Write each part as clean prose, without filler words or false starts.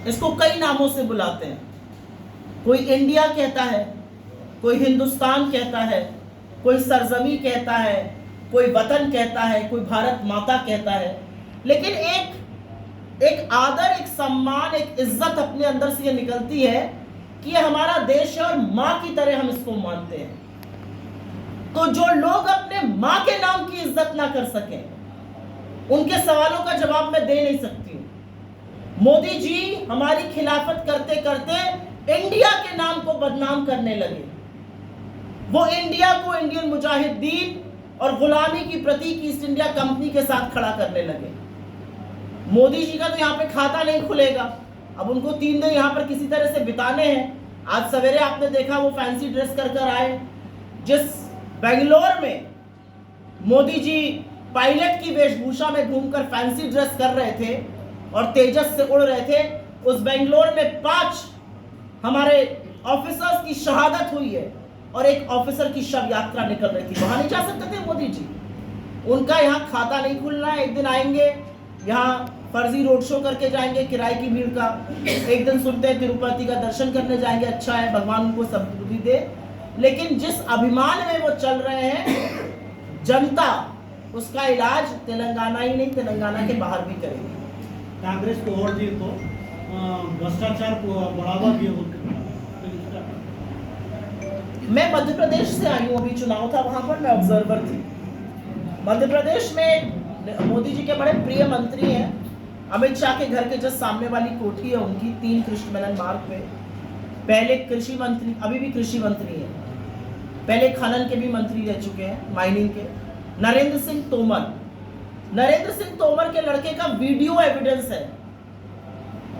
इसको कई नामों से बुलाते हैं। कोई इंडिया कहता है, कोई हिंदुस्तान कहता है, कोई सरजमी कहता है, कोई वतन कहता है, कोई भारत माता कहता है। लेकिन एक आदर, एक सम्मान, एक इज्जत अपने अंदर से ये निकलती है कि ये हमारा देश है और माँ की तरह हम इसको मानते हैं। तो जो लोग अपने माँ के नाम की इज्जत ना कर सकें, उनके सवालों का जवाब मैं दे नहीं सकती हूँ। मोदी जी हमारी खिलाफत करते करते इंडिया के नाम को बदनाम करने लगे। वो इंडिया को इंडियन मुजाहिदीन और गुलामी की प्रतीक ईस्ट इंडिया कंपनी के साथ खड़ा करने लगे। मोदी जी का तो यहाँ पे खाता नहीं खुलेगा। अब उनको 3 दिन यहाँ पर किसी तरह से बिताने हैं। आज सवेरे आपने देखा वो फैंसी ड्रेस कर आए। जिस बेंगलोर में मोदी जी पायलट की वेशभूषा में घूमकर फैंसी ड्रेस कर रहे थे और तेजस से उड़ रहे थे, उस बेंगलोर में 5 हमारे ऑफिसर्स की शहादत हुई है और एक ऑफिसर की शव यात्रा निकल रही थी। वहां नहीं जा सकते थे मोदी जी। उनका यहाँ खाता नहीं खुलना है। एक दिन आएंगे यहाँ फर्जी रोड शो करके जाएंगे किराए की भीड़ का। एक दिन सुनते हैं तिरुपति का दर्शन करने जाएंगे। अच्छा है, भगवान उनको समृद्धि दे। लेकिन जिस अभिमान में वो चल रहे हैं, जनता उसका इलाज तेलंगाना ही नहीं, तेलंगाना के बाहर भी करेगी। कांग्रेस को वोट दिए तो भ्रष्टाचार को बढ़ावा दिए। मैं मध्य प्रदेश से आई हूँ, अभी चुनाव था वहां पर मैं ऑब्जर्वर थी। मध्य प्रदेश में मोदी जी के बड़े प्रिय मंत्री हैं। अमित शाह के घर के जस्ट सामने वाली कोठी है उनकी, 3 कृष्ण मेनन मार्ग पे। पहले कृषि मंत्री, अभी भी कृषि मंत्री है, पहले खनन के भी मंत्री रह चुके हैं, माइनिंग के। नरेंद्र सिंह तोमर के लड़के का वीडियो एविडेंस है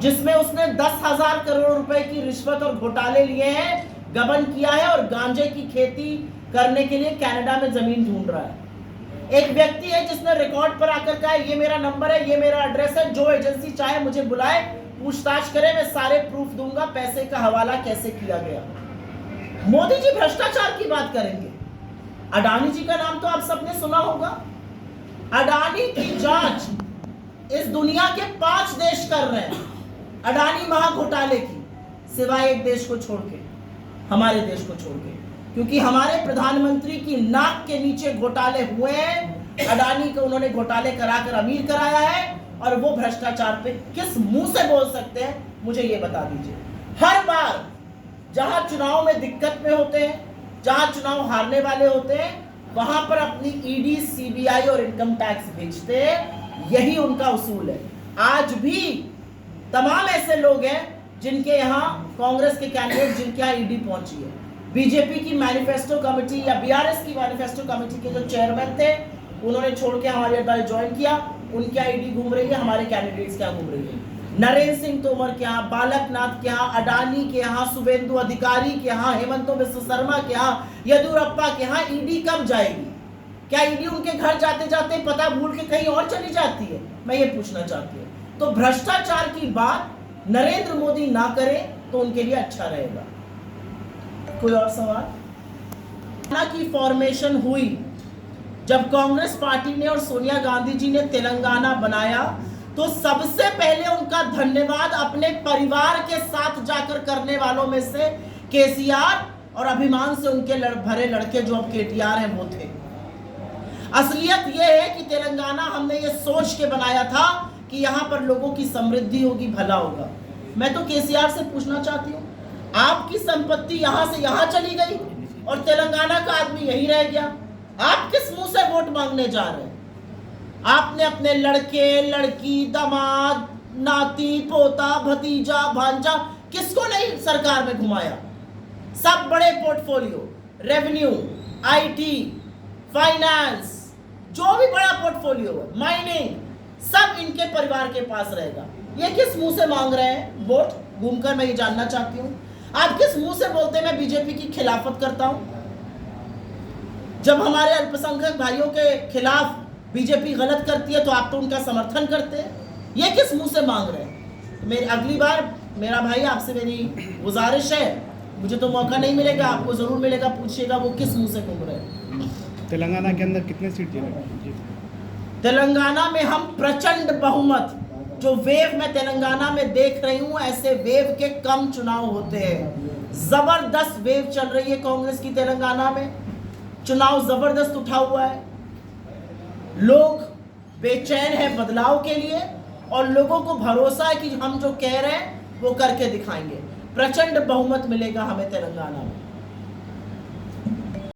जिसमें उसने 10,000 करोड़ रुपए की रिश्वत और घोटाले लिए हैं, गबन किया है और गांजे की खेती करने के लिए कनाडा में जमीन ढूंढ रहा है। एक व्यक्ति है जिसने रिकॉर्ड पर आकर कहा ये मेरा नंबर है, ये मेरा एड्रेस है, जो एजेंसी चाहे मुझे बुलाए, पूछताछ करे, मैं सारे प्रूफ दूंगा, पैसे का हवाला कैसे किया गया। मोदी जी भ्रष्टाचार की बात करेंगे। अडानी जी का नाम तो आप सबने सुना होगा। अडानी की जांच इस दुनिया के 5 देश कर रहे हैं अडानी महाघोटाले की, सिवाय एक देश को छोड़ के, हमारे देश को छोड़ के, क्योंकि हमारे प्रधानमंत्री की नाक के नीचे घोटाले हुए हैं। अडानी को उन्होंने घोटाले कराकर अमीर कराया है और वो भ्रष्टाचार पे किस मुंह से बोल सकते हैं, मुझे ये बता दीजिए। हर बार जहां चुनाव में दिक्कत में होते हैं, जहां चुनाव हारने वाले होते हैं, वहां पर अपनी ईडी, सीबीआई और इनकम टैक्स भेजते हैं। यही उनका उसूल है। आज भी तमाम ऐसे लोग हैं जिनके यहाँ कांग्रेस के कैंडिडेट, जिनके यहाँ ईडी पहुंची है। बीजेपी की मैनिफेस्टो कमेटी या बीआरएस की मैनिफेस्टो कमेटी के जो चेयरमैन थे, उन्होंने छोड़ के हमारे दल ज्वाइन किया। उनकी ईडी घूम रही है, हमारे कैंडिडेट्स क्या घूम रही है। नरेंद्र सिंह तोमर के यहाँ, बालकनाथ के यहाँ, अडानी के यहाँ, शुभेंदु अधिकारी के यहाँ, हेमंत बिस्व शर्मा के यहाँ, येदियुरप्पा के यहाँ ईडी कब जाएगी? क्या ईडी उनके घर जाते जाते पता भूल के कहीं और चली जाती है? मैं ये पूछना चाहती हूँ। तो भ्रष्टाचार की बात नरेंद्र मोदी ना करें तो उनके लिए अच्छा रहेगा। कोई और सवाल? की फॉर्मेशन हुई जब कांग्रेस पार्टी ने और सोनिया गांधी जी ने तेलंगाना बनाया, तो सबसे पहले उनका धन्यवाद अपने परिवार के साथ जाकर करने वालों में से केसीआर और अभिमान से उनके भरे लड़के जो अब केटीआर हैं वो थे। असलियत यह है कि तेलंगाना हमने ये सोच के बनाया था कि यहां पर लोगों की समृद्धि होगी, भला होगा। मैं तो केसीआर से पूछना चाहती हूँ, आपकी संपत्ति यहां से यहां चली गई और तेलंगाना का आदमी यहीं रह गया। आप किस मुंह से वोट मांगने जा रहे हैं? आपने अपने लड़के, लड़की, दामाद, नाती, पोता, भतीजा, भांजा किसको नहीं सरकार में घुमाया? सब बड़े पोर्टफोलियो, रेवेन्यू, आईटी, फाइनेंस, जो भी बड़ा पोर्टफोलियो है, माइनिंग, सब इनके परिवार के पास रहेगा। ये किस मुंह से मांग रहे हैं वोट? घूमकर मैं ये जानना चाहती हूँ। आप किस मुंह से बोलते हैं मैं बीजेपी की खिलाफत करता हूँ? जब हमारे अल्पसंख्यक भाइयों के खिलाफ बीजेपी गलत करती है तो आप तो उनका समर्थन करते हैं। ये किस मुंह से मांग रहे हैं? तो मेरी अगली बार मेरा भाई आपसे मेरी गुजारिश है, मुझे तो मौका नहीं मिलेगा, आपको जरूर मिलेगा, पूछिएगा वो किस मुंह से घूम रहे हैं। तेलंगाना के अंदर कितने सीट जीतेंगे? तेलंगाना में हम प्रचंड बहुमत जो वेव मैं तेलंगाना में देख रही हूं, ऐसे वेव के कम चुनाव होते हैं। जबरदस्त वेव चल रही है कांग्रेस की तेलंगाना में, चुनाव जबरदस्त उठा हुआ है, लोग बेचैन है बदलाव के लिए और लोगों को भरोसा है कि हम जो कह रहे हैं वो करके दिखाएंगे। प्रचंड बहुमत मिलेगा हमें तेलंगाना में।